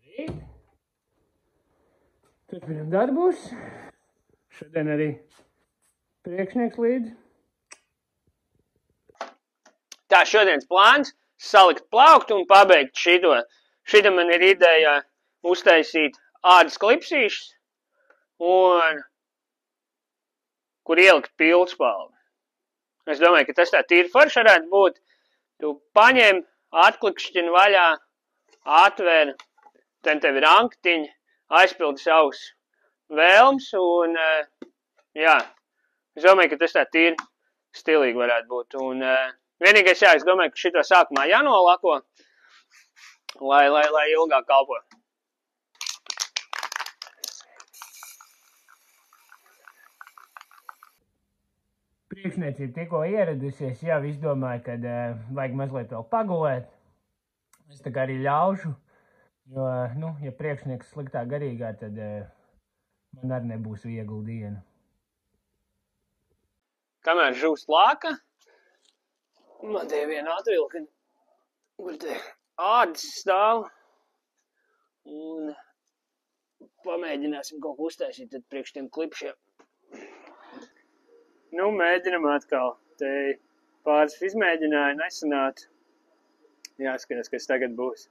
Labrīt! Turpinam darbus. Šodien arī priekšnieks līdzi. Tā šodienas plāns salikt plauktu un pabeigt šito. Šita man ir ideja uztaisīt ādas klipsīšas un kur ielikt pildspalvu. Es domāju, ka tas tā tīri forši varētu būt. Tu paņem, atklikšķini vaļā, atver, ten tev ir anktiņi, aizpildi savus vēlms un, jā, es domāju, ka tas tā tīri stilīgi varētu būt. Un vienīgais, jā, es domāju, ka šito sākumā jānolako, lai ilgāk kalpo. Priekšniecība tikko ieradusies, jau izdomāju, kad vajag mazliet vēl pagulēt. Es tā kā arī ļaušu, jo, ja priekšnieks sliktā garīgā, tad man arī nebūs viegla diena. Kamēr žūst lāka, man te viena atvilka, kur te ādas stāv, un pamēģināsim kaut ko uztaisīt tad priekš tiem klipšiem. Mēģinam atkal. Te pāris izmēģināju, nesanāca. Jāskatās, kas tagad būs.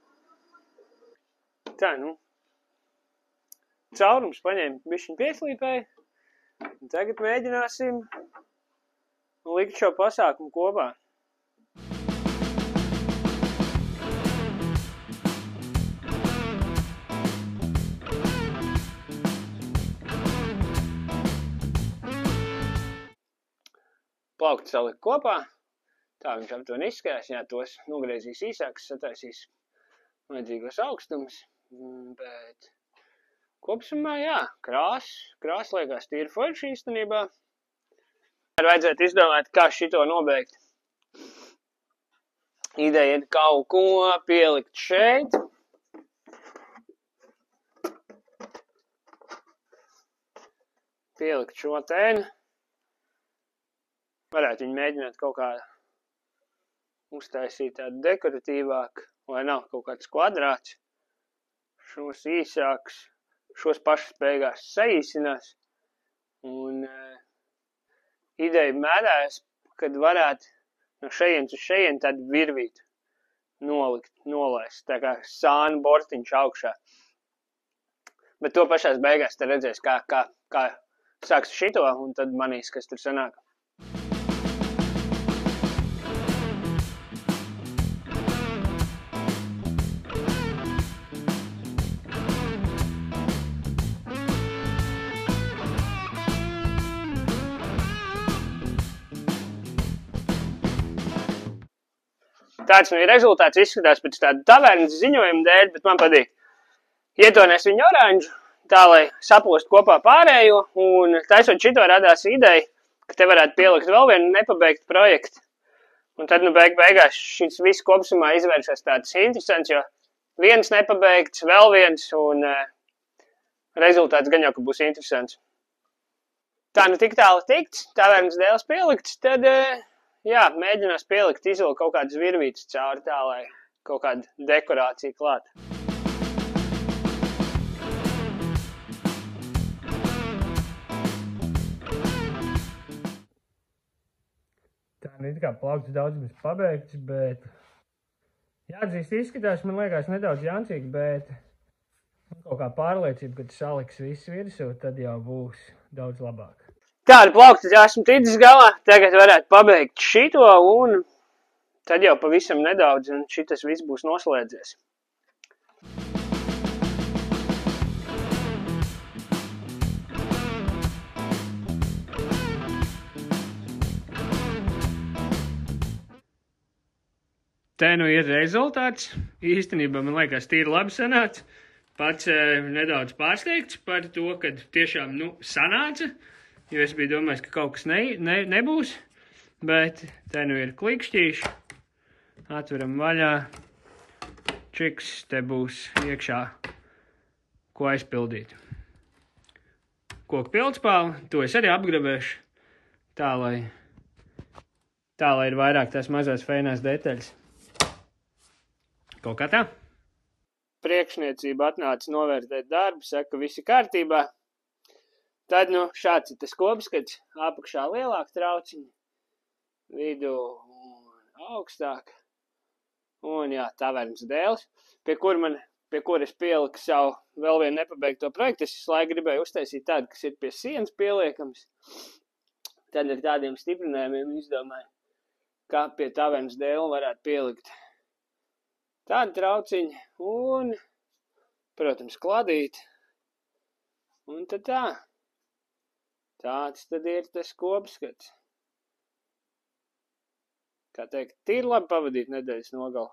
Tā, caurums paņēma bišķiņ pieslīpēju. Un tagad mēģināsim likt šo pasākumu kopā. Plaukti salikt kopā, tā viņš aptuveni izskatās, jā, tos nogriezīs īsāks, sataisīs vajadzīgos augstumus, bet kopsumā, jā, krās liekas tīri forši īstenībā. Vajadzētu izdomāt, kā šito nobeigt. Ideja ir kaut ko pielikt šeit. Pielikt šo tēnu. Varētu viņu mēģināt kaut kā uztaisīt tādu dekoratīvāku, lai nav kaut kāds kvadrāts. Šos īsāks, šos pašas beigās saīsinās. Un ideja mēdājas, kad varētu no šejienes uz šejienu tādu virvītu nolaist, tā kā sāna bortiņš augšā. Bet to pašās beigās te redzēs, kā sāks šito, un tad manīs, kas tur sanāk. Tāds ir rezultāts, izskatās pēc tāda tavernas ziņojuma dēļ, bet man patīk. Ietonēs viņu oranžu, tā lai saplūst kopā pārējo, un taisot šito radās ideja, ka te varētu pielikt vēl vienu nepabeigtu projektu. Un tad, beigās šis viss kopsumā izvērsās tāds interesants, jo viens nepabeigts, vēl viens, un rezultāts gan jau, ka būs interesants. Tā, tik tālu tikts, tavernas dēles pielikts, tad... Jā, mēģinās pielikt, izvilkt kaut kādas virvītes cauri tā, lai kaut kāda dekorācija klāt. Tā, it kā plaukts daudz mums pabeigts, bet jāatzīst, izskatās, man liekas, nedaudz jancīgi, bet kaut kā pārliecība, kad saliks visu virsū, tad jau būs daudz labāk. Tādu plauktu esmu ticis galā, tagad varētu pabeigt šito un tad jau pavisam nedaudz un šitas viss būs noslēdzies. Te ir rezultāts. Īstenībā man liekas tīri labi sanāca. Pats nedaudz pārsteigts par to, kad tiešām sanāca. Jo es biju domājis, ka kaut kas nebūs, bet te ir klikšķīši, atveram vaļā, čiks, te būs iekšā, ko aizpildīt. Koku pildspālu, to es arī apgrabēšu, tā lai ir vairāk tās mazās feinās detaļas. Kaut kā tā. priekšniecība atnāca novērtēt darbu, saka, ka visi kārtībā. Tad, šāds ir tas kopskats, apakšā lielāk trauciņi, vidu augstāk. Un, jā, tavernas dēls, pie kuras pieliku savu vēl vienu nepabeigto projektu. Es visu laiku gribēju uztaisīt tādu, kas ir pie sienas pieliekams. Tad ar tādiem stiprinājumiem izdomāju, kā pie tavernas dēla varētu pielikt tādu trauciņu un, protams, kladīt. Un tad tā. Tāds tad ir tas kopskats. Kā teikt, tīri labi pavadīt nedēļas nogali.